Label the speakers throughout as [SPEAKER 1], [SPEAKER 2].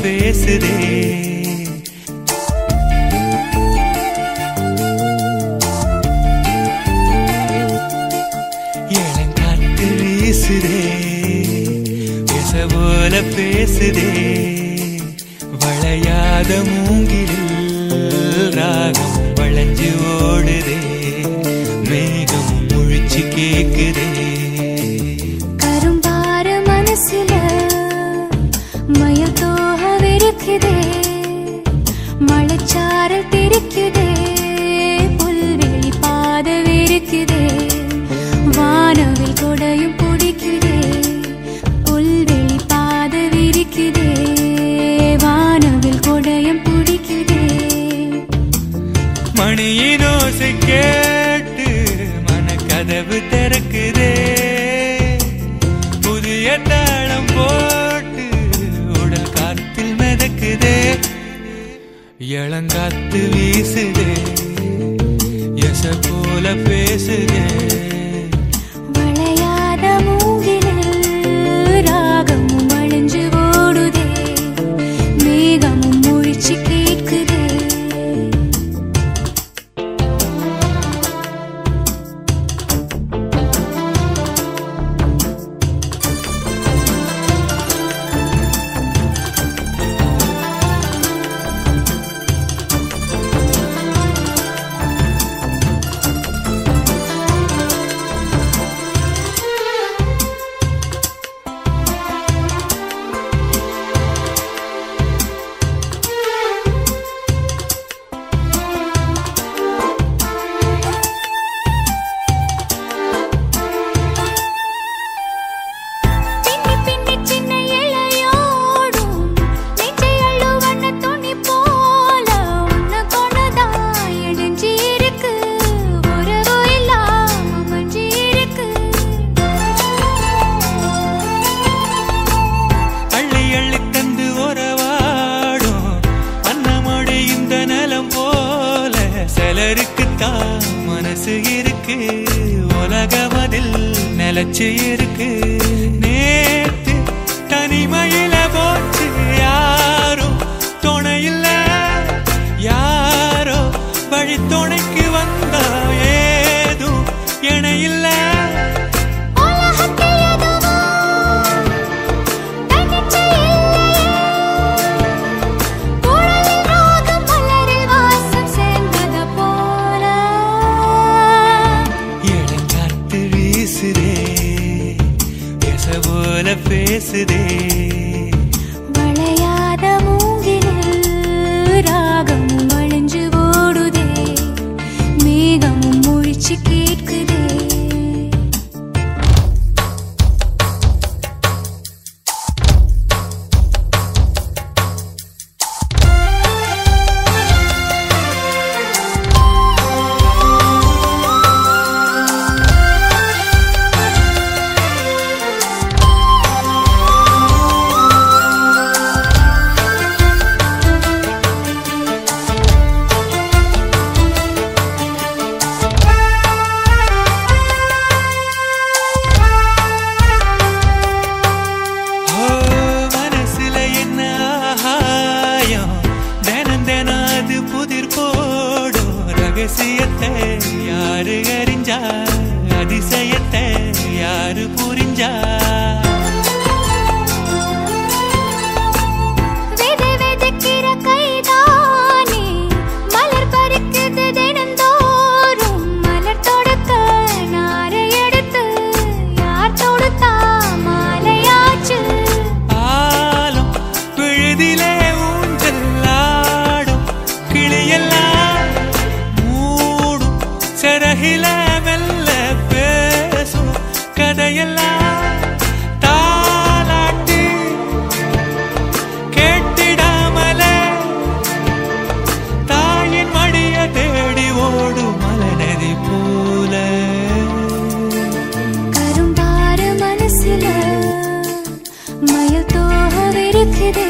[SPEAKER 1] பேசுதே. இளங்காத்து வீசுதே, பேச போல பேசுதே. வளையாத மூங்கிலில் ராகம் வளைஞ்சு ஓடுதே. மேகம் முழிச்சு கேக்குதே.
[SPEAKER 2] கரும்பார மனசுல மயில் தோக விரிக்குதே. மழைச்சாரல் தெரிக்குதே. புல்வெளி பாத விரிக்குதே. வானவில் கொடையும் பிடிக்குதே. புல்வெளி பாத விரிக்குதே. வானவில் கொடையும் பிடிக்குதே.
[SPEAKER 1] மணியின் ஓசை கேட்டு மனக்கதவு திறக்குதே. புதிய தாளம் போட்டு உடல் காத்தில் மிதக்குதே. இளங்காத்து வீசுதே, எச போல பேசுதே.
[SPEAKER 2] வளையாத மூங்கிலில் ராகமும் வளைஞ்சு ஓடுதே. மேகமும் முழிச்சு கேட்குதே.
[SPEAKER 1] சிலருக்குத்தான் மனசு இருக்கு, உலகமதில் நிலச்சு இருக்கு. நேத்து தனிமையில போச்சு யாரும் துணையில்ல. யாரோ வழி துணைக்கு வந்தா ஏதும் இணையில்ல. பேசுதே.
[SPEAKER 2] வளையாத மூங்கிலில் ராகமும் வளைஞ்சு ஓடுதே. மேகமும் முழிச்சு கேட்குதே.
[SPEAKER 1] ரகசியத்தை யாரு அறிஞ்சா, அதிசயத்தை யாரு புரிஞ்சா.
[SPEAKER 2] வெதைக்கிற கைதானே மலர் பறிக்குது தினந்தோறும். மலர் தொடுக்க நாரை எடுத்து யார் தொடுத்தா மாலையாச்சு.
[SPEAKER 1] ஆலம் பிழுதிலே ஊஞ்சல் ஆடும் கிளியெல்லாம் சிறகில மெல்ல பேசும் கதையெல்லாம் தாலாட்டி கேட்டிடாமலே தாயின் மடிய தேடி ஓடும் மலநதி போல.
[SPEAKER 2] கரும்பார மனசுல மயில் தோக விரிக்குதே.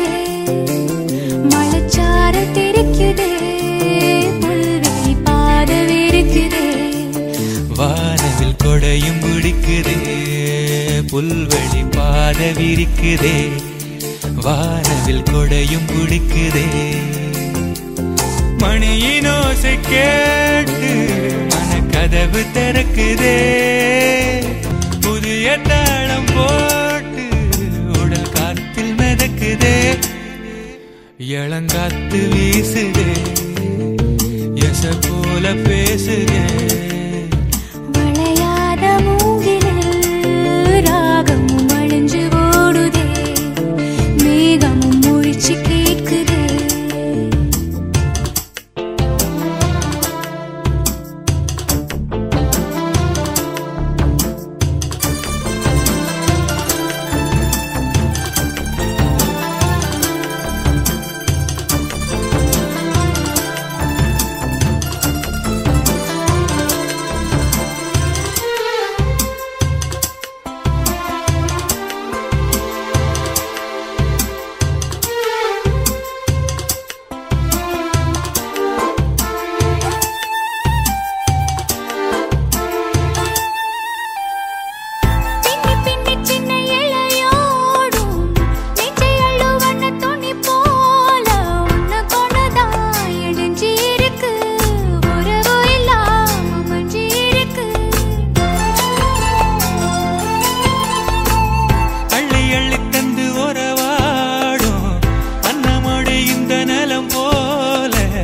[SPEAKER 2] மழைச்சாரல் தெரிக்குதே. புல்வெளி பாத விரிக்குதே.
[SPEAKER 1] வானவில் கொடையும் பிடிக்குதே. புல்வெளி பாத விரிக்குதே. வானவில் கொடையும் பிடிக்குதே மணியின் ஓசை கேட்டு மனக்கதவு திறக்குதே புதிய தாளம் போட்டு உடல் காத்தில் மிதக்குதே இளங்காத்து வீசுதே எச போல பேசுதே
[SPEAKER 2] வளையாத மூங்கிலில் ராகமும் அழிஞ்சு ஓடுதே மேகமும் முழிச்சு கேட்குதே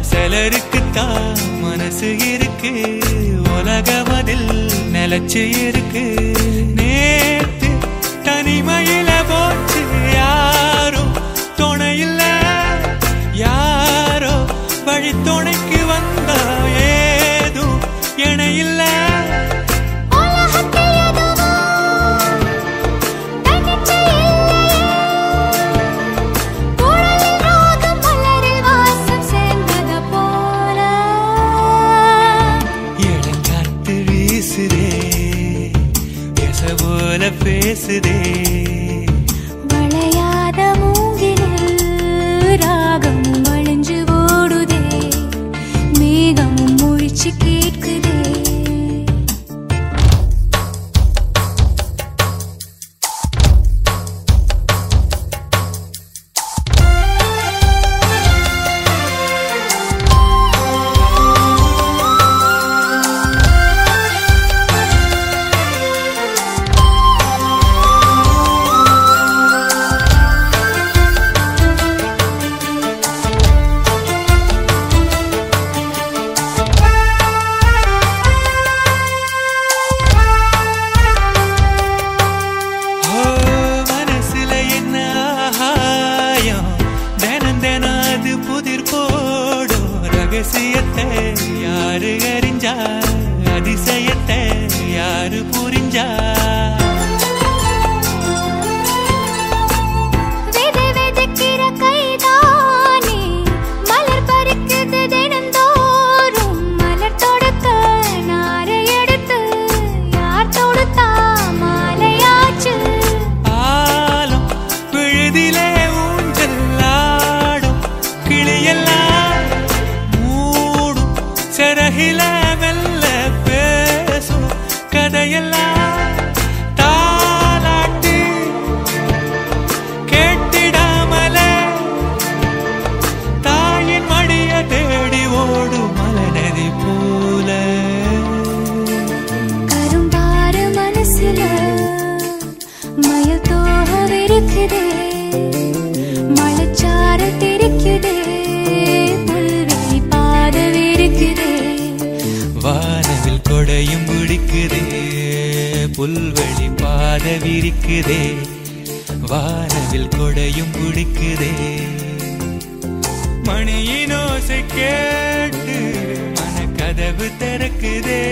[SPEAKER 1] சிலருக்குத்தான் மனசு இருக்கு உலகமதில் நிலச்சு இருக்கு நேத்து தனிமையில போச்சு யாரோ துணையில்ல யாரோ வழி துணைக்கு வந்தா ஏதும் இணையில்ல போல பேசுதே
[SPEAKER 2] வளையாத மூங்கிலில் ராகமும் அழிஞ்சு ஓடுதே மேகமும் முழிச்சு கேட்குதே
[SPEAKER 1] ரகசியத்தை யாரு அறிஞ்சா அதிசயத்தை யாரு புரிஞ்சா
[SPEAKER 2] வெதக்கிற கைதானே மலர் பறிக்குது தினந்தோறும் மலர் தொடுக்க நாரை எடுத்து யார் தொடுத்தா மாலையாச்சு
[SPEAKER 1] ஆலம் விழுதிலே ஊஞ்சல் ஆடும் கிளியெல்லாம் சரகில மெல்ல பேசும் கதையெல்லாம் தாலாட்டி கேட்டிடாமலே தாயின் மடிய தேடி ஓடும் மலநதி போல
[SPEAKER 2] கரும்பாறு மனசுல மயில் தோக விரிக்குதே மலைச்சாறு தெரிக்குதே புல்வெளி பாத விரிக்குதே
[SPEAKER 1] வானவில் கொடையும் பிடிக்குதே புல்வெளி பாத விரிக்குதே வானவில் கொடையும் பிடிக்குதே மணியின் ஓசை கேட்டு மனக்கதவு திறக்குதே